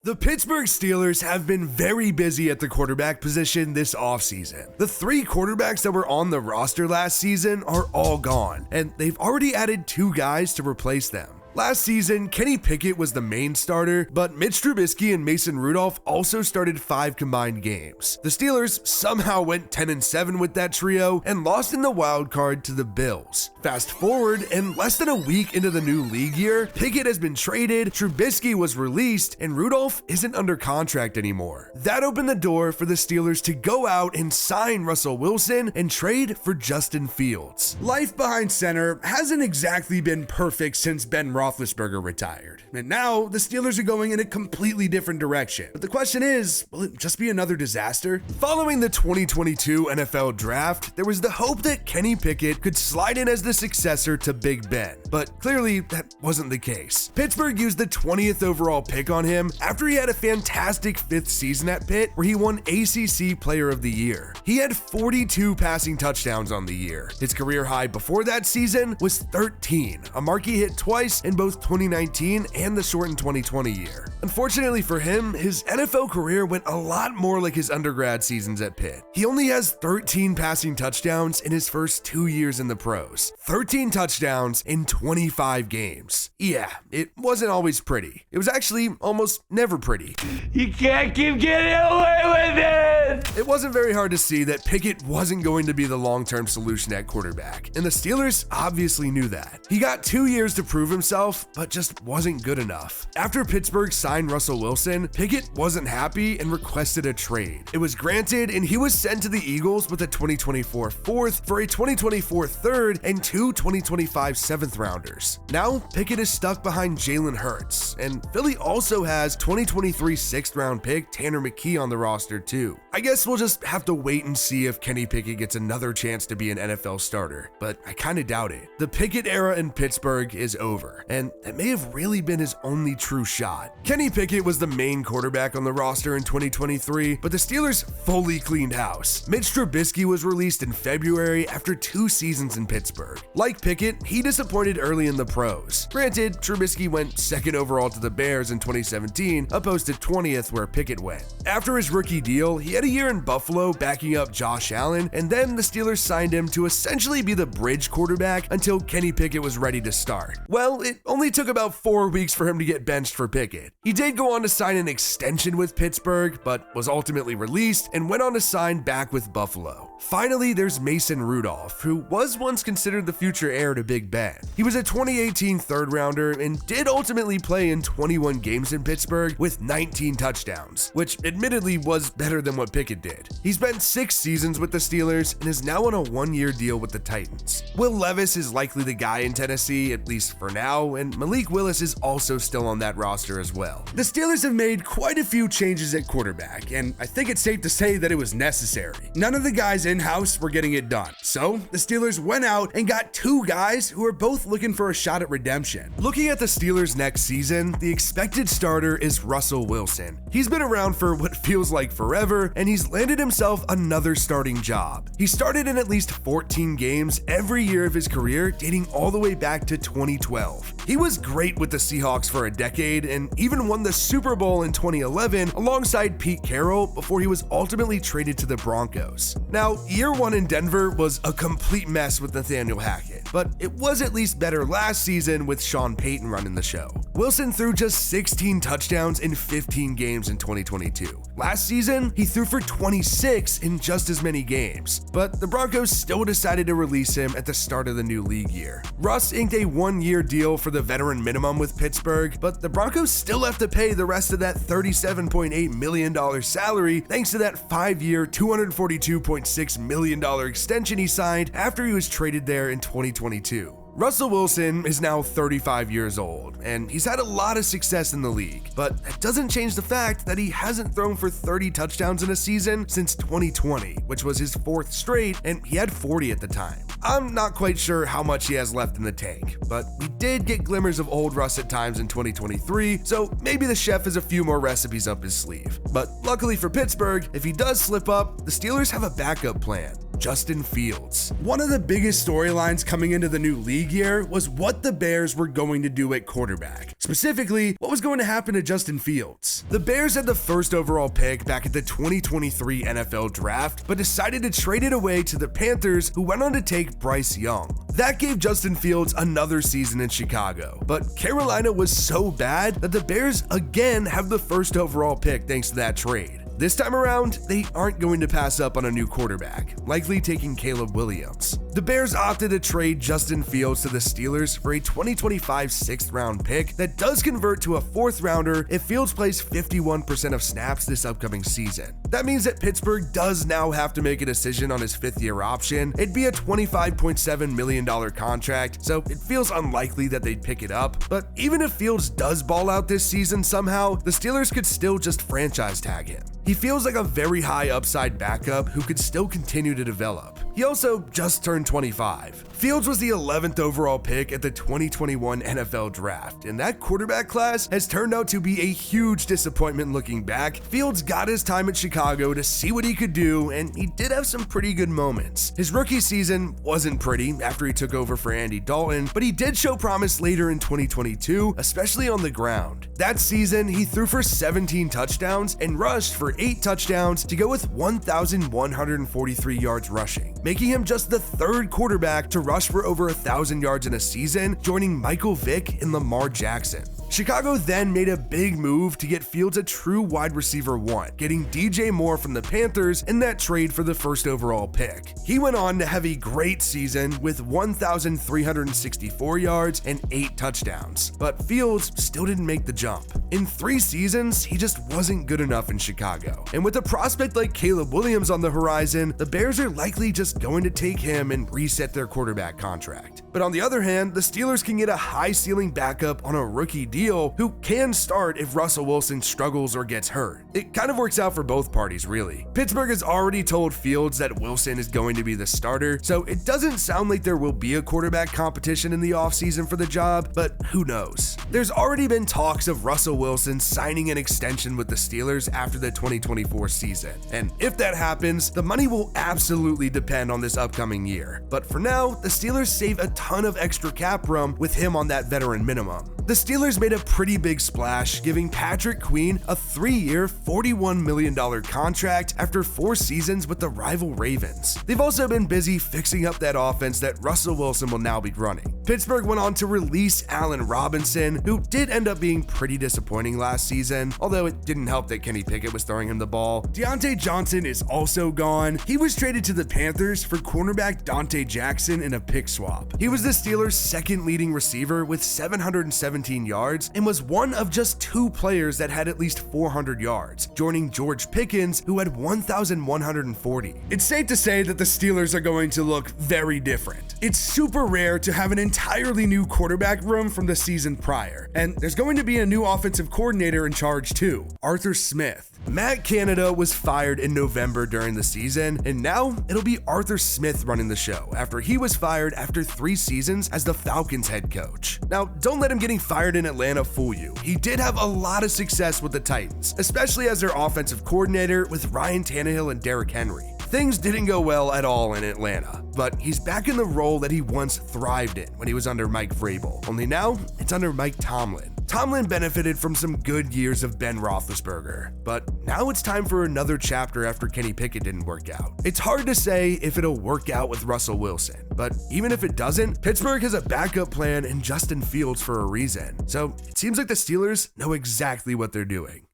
The Pittsburgh Steelers have been very busy at the quarterback position this offseason. The 3 quarterbacks that were on the roster last season are all gone, and they've already added 2 guys to replace them. Last season, Kenny Pickett was the main starter, but Mitch Trubisky and Mason Rudolph also started 5 combined games. The Steelers somehow went 10-7 with that trio and lost in the wild card to the Bills. Fast forward, and less than a week into the new league year, Pickett has been traded, Trubisky was released, and Rudolph isn't under contract anymore. That opened the door for the Steelers to go out and sign Russell Wilson and trade for Justin Fields. Life behind center hasn't exactly been perfect since Ben Roethlisberger retired, and now the Steelers are going in a completely different direction. But the question is, will it just be another disaster? Following the 2022 NFL Draft, there was the hope that Kenny Pickett could slide in as the successor to Big Ben, but clearly that wasn't the case. Pittsburgh used the 20th overall pick on him after he had a fantastic 5th season at Pitt where he won ACC Player of the Year. He had 42 passing touchdowns on the year. His career high before that season was 13, a mark he hit twice in both 2019 and the shortened 2020 year. Unfortunately for him, his NFL career went a lot more like his undergrad seasons at Pitt. He only has 13 passing touchdowns in his first 2 years in the pros. 13 touchdowns in 25 games. Yeah, it wasn't always pretty. It was actually almost never pretty. You can't keep getting away with it! It wasn't very hard to see that Pickett wasn't going to be the long-term solution at quarterback, and the Steelers obviously knew that. He got 2 years to prove himself, but just wasn't good enough. After Pittsburgh signed Russell Wilson, Pickett wasn't happy and requested a trade. It was granted, and he was sent to the Eagles with a 2024 4th for a 2024 3rd and 2 2025 7th rounders. Now, Pickett is stuck behind Jalen Hurts, and Philly also has 2023 6th round pick Tanner McKee on the roster too. I guess we'll just have to wait and see if Kenny Pickett gets another chance to be an NFL starter, but I kinda doubt it. The Pickett era in Pittsburgh is over, and that may have really been his only true shot. Kenny Pickett was the main quarterback on the roster in 2023, but the Steelers fully cleaned house. Mitch Trubisky was released in February after 2 seasons in Pittsburgh. Like Pickett, he disappointed early in the pros. Granted, Trubisky went 2nd overall to the Bears in 2017, opposed to 20th where Pickett went. After his rookie deal, he had a year in Buffalo backing up Josh Allen, and then the Steelers signed him to essentially be the bridge quarterback until Kenny Pickett was ready to start. Well, it only took about 4 weeks for him to get benched for Pickett. He did go on to sign an extension with Pittsburgh, but was ultimately released and went on to sign back with Buffalo. Finally, there's Mason Rudolph, who was once considered the future heir to Big Ben. He was a 2018 3rd rounder and did ultimately play in 21 games in Pittsburgh with 19 touchdowns, which admittedly was better than what Pickett did. He spent 6 seasons with the Steelers and is now on a 1-year deal with the Titans. Will Levis is likely the guy in Tennessee, at least for now, and Malik Willis is also still on that roster as well. The Steelers have made quite a few changes at quarterback, and I think it's safe to say that it was necessary. None of the guys in-house were getting it done, so the Steelers went out and got 2 guys who are both looking for a shot at redemption. Looking at the Steelers next season, the expected starter is Russell Wilson. He's been around for what feels like forever, and he's landed himself another starting job. He started in at least 14 games every year of his career, dating all the way back to 2012. He was great with the Seahawks for a decade and even won the Super Bowl in 2011 alongside Pete Carroll before he was ultimately traded to the Broncos. Now, year 1 in Denver was a complete mess with Nathaniel Hackett, but it was at least better last season with Sean Payton running the show. Wilson threw just 16 touchdowns in 15 games in 2022. Last season, he threw for 26 in just as many games, but the Broncos still decided to release him at the start of the new league year. Russ inked a 1-year deal for the veteran minimum with Pittsburgh, but the Broncos still have to pay the rest of that $37.8 million salary thanks to that 5-year, $242.6 million extension he signed after he was traded there in 2022. Russell Wilson is now 35 years old, and he's had a lot of success in the league, but that doesn't change the fact that he hasn't thrown for 30 touchdowns in a season since 2020, which was his 4th straight, and he had 40 at the time. I'm not quite sure how much he has left in the tank, but we did get glimmers of old Russ at times in 2023, so maybe the chef has a few more recipes up his sleeve. But luckily for Pittsburgh, if he does slip up, the Steelers have a backup plan. Justin Fields. One of the biggest storylines coming into the new league year was what the Bears were going to do at quarterback. Specifically, what was going to happen to Justin Fields. The Bears had the first overall pick back at the 2023 NFL Draft, but decided to trade it away to the Panthers, who went on to take Bryce Young. That gave Justin Fields another season in Chicago, but Carolina was so bad that the Bears again have the first overall pick thanks to that trade. This time around, they aren't going to pass up on a new quarterback, likely taking Caleb Williams. The Bears opted to trade Justin Fields to the Steelers for a 2025 6th-round pick that does convert to a 4th-rounder if Fields plays 51% of snaps this upcoming season. That means that Pittsburgh does now have to make a decision on his 5th-year option. It'd be a $25.7 million contract, so it feels unlikely that they'd pick it up. But even if Fields does ball out this season somehow, the Steelers could still just franchise tag him. He feels like a very high upside backup who could still continue to develop. He also just turned 25. Fields was the 11th overall pick at the 2021 NFL Draft, and that quarterback class has turned out to be a huge disappointment looking back. Fields got his time at Chicago to see what he could do, and he did have some pretty good moments. His rookie season wasn't pretty after he took over for Andy Dalton, but he did show promise later in 2022, especially on the ground. That season, he threw for 17 touchdowns and rushed for 8 touchdowns to go with 1,143 yards rushing, making him just the 3rd quarterback to rush for over 1,000 yards in a season, joining Michael Vick and Lamar Jackson. Chicago then made a big move to get Fields a true wide receiver 1, getting DJ Moore from the Panthers in that trade for the 1st overall pick. He went on to have a great season with 1,364 yards and 8 touchdowns, but Fields still didn't make the jump. In 3 seasons, he just wasn't good enough in Chicago. And with a prospect like Caleb Williams on the horizon, the Bears are likely just going to take him and reset their quarterback contract. But on the other hand, the Steelers can get a high ceiling backup on a rookie deal who can start if Russell Wilson struggles or gets hurt. It kind of works out for both parties, really. Pittsburgh has already told Fields that Wilson is going to be the starter, so it doesn't sound like there will be a quarterback competition in the offseason for the job, but who knows? There's already been talks of Russell Wilson signing an extension with the Steelers after the 2024 season, and if that happens, the money will absolutely depend on this upcoming year. But for now, the Steelers save a ton of extra cap room with him on that veteran minimum. The Steelers made a pretty big splash, giving Patrick Queen a 3-year, $41 million contract after 4 seasons with the rival Ravens. They've also been busy fixing up that offense that Russell Wilson will now be running. Pittsburgh went on to release Allen Robinson, who did end up being pretty disappointing last season, although it didn't help that Kenny Pickett was throwing him the ball. Deontay Johnson is also gone. He was traded to the Panthers for cornerback Dante Jackson in a pick swap. He was the Steelers' 2nd leading receiver with 717 yards and was one of just 2 players that had at least 400 yards, joining George Pickens, who had 1,140. It's safe to say that the Steelers are going to look very different. It's super rare to have an entirely new quarterback room from the season prior, and there's going to be a new offensive coordinator in charge too, Arthur Smith. Matt Canada was fired in November during the season, and now it'll be Arthur Smith running the show after he was fired after 3 seasons as the Falcons head coach. Now, don't let him getting fired in Atlanta fool you. He did have a lot of success with the Titans, especially as their offensive coordinator with Ryan Tannehill and Derrick Henry. Things didn't go well at all in Atlanta, but he's back in the role that he once thrived in when he was under Mike Vrabel, only now it's under Mike Tomlin. Tomlin benefited from some good years of Ben Roethlisberger, but now it's time for another chapter after Kenny Pickett didn't work out. It's hard to say if it'll work out with Russell Wilson, but even if it doesn't, Pittsburgh has a backup plan in Justin Fields for a reason, so it seems like the Steelers know exactly what they're doing.